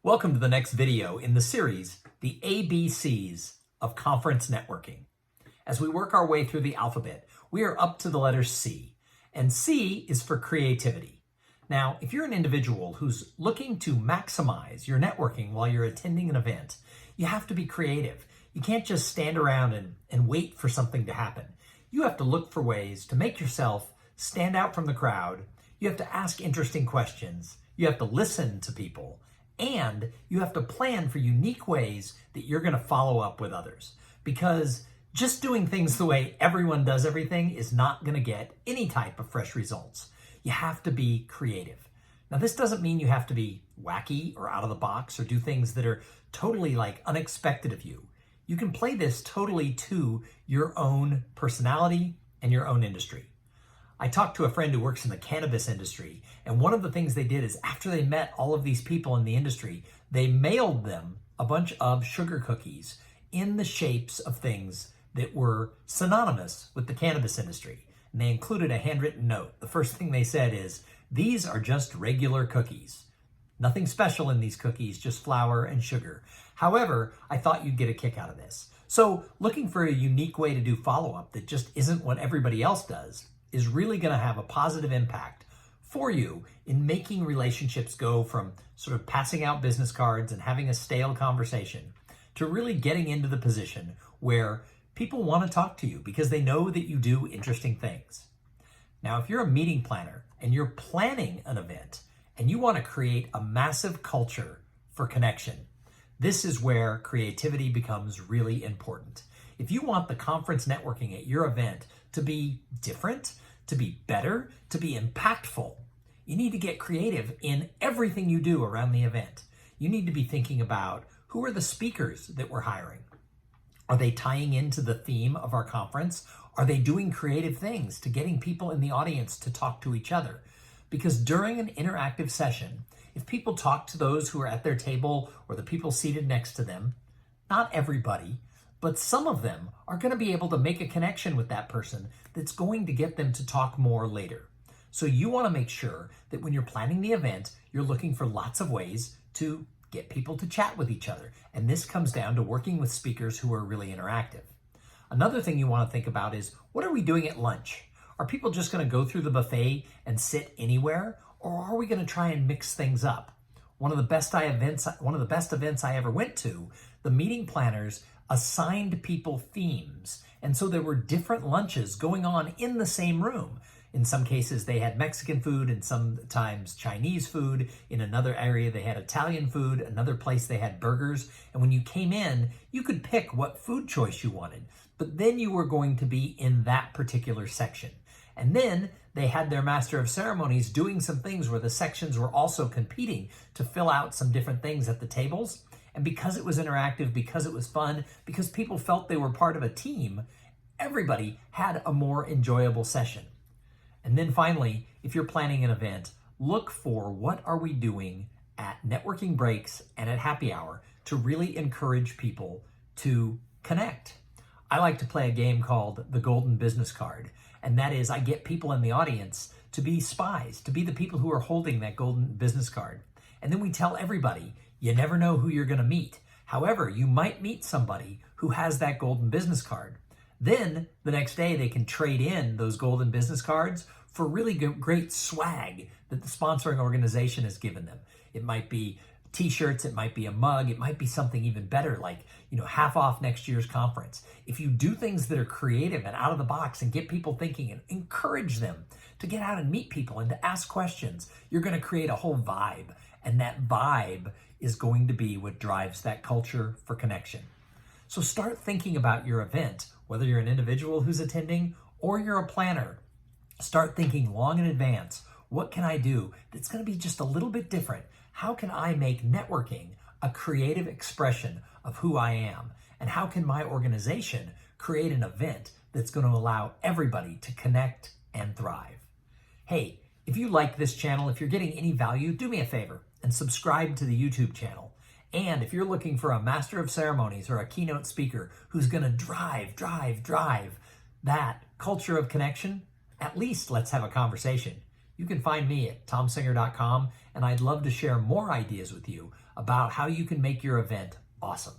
Welcome to the next video in the series, The ABCs of Conference Networking. As we work our way through the alphabet, we are up to the letter C, and C is for creativity. Now, if you're an individual who's looking to maximize your networking while you're attending an event, you have to be creative. You can't just stand around and wait for something to happen. You have to look for ways to make yourself stand out from the crowd. You have to ask interesting questions. You have to listen to people. And you have to plan for unique ways that you're going to follow up with others. Because just doing things the way everyone does everything is not going to get any type of fresh results. You have to be creative. Now, this doesn't mean you have to be wacky or out of the box or do things that are totally unexpected of you. You can play this totally to your own personality and your own industry. I talked to a friend who works in the cannabis industry, and one of the things they did is after they met all of these people in the industry, they mailed them a bunch of sugar cookies in the shapes of things that were synonymous with the cannabis industry. And they included a handwritten note. The first thing they said is, "These are just regular cookies. Nothing special in these cookies, just flour and sugar. However, I thought you'd get a kick out of this." So looking for a unique way to do follow-up that just isn't what everybody else does is really going to have a positive impact for you in making relationships go from sort of passing out business cards and having a stale conversation to really getting into the position where people want to talk to you because they know that you do interesting things. Now, if you're a meeting planner and you're planning an event and you want to create a massive culture for connection, this is where creativity becomes really important. If you want the conference networking at your event to be different, to be better, to be impactful, you need to get creative in everything you do around the event. You need to be thinking about who are the speakers that we're hiring? Are they tying into the theme of our conference? Are they doing creative things to getting people in the audience to talk to each other? Because during an interactive session, if people talk to those who are at their table or the people seated next to them, not everybody, but some of them are going to be able to make a connection with that person that's going to get them to talk more later. So you want to make sure that when you're planning the event, you're looking for lots of ways to get people to chat with each other. And this comes down to working with speakers who are really interactive. Another thing you want to think about is, what are we doing at lunch? Are people just going to go through the buffet and sit anywhere? Or are we going to try and mix things up? One of the best events I ever went to, the meeting planners assigned people themes. And so there were different lunches going on in the same room. In some cases, they had Mexican food, and sometimes Chinese food. In another area, they had Italian food. Another place, they had burgers. And when you came in, you could pick what food choice you wanted. But then you were going to be in that particular section. And then they had their master of ceremonies doing some things where the sections were also competing to fill out some different things at the tables. And because it was interactive, because it was fun, because people felt they were part of a team, everybody had a more enjoyable session. And then finally, if you're planning an event, look for what are we doing at networking breaks and at happy hour to really encourage people to connect. I like to play a game called the Golden Business Card. And that is, I get people in the audience to be spies, to be the people who are holding that golden business card. And then we tell everybody, you never know who you're going to meet. However, you might meet somebody who has that golden business card. Then the next day they can trade in those golden business cards for really great swag that the sponsoring organization has given them. It might be t-shirts, it might be a mug, it might be something even better like, half off next year's conference. If you do things that are creative and out of the box and get people thinking and encourage them to get out and meet people and to ask questions, you're going to create a whole vibe. And that vibe is going to be what drives that culture for connection. So start thinking about your event, whether you're an individual who's attending or you're a planner. Start thinking long in advance. What can I do that's going to be just a little bit different? How can I make networking a creative expression of who I am? And how can my organization create an event that's going to allow everybody to connect and thrive? Hey, if you like this channel, if you're getting any value, do me a favor and subscribe to the YouTube channel. And if you're looking for a master of ceremonies or a keynote speaker who's going to drive that culture of connection, at least let's have a conversation. You can find me at thomsinger.com, and I'd love to share more ideas with you about how you can make your event awesome.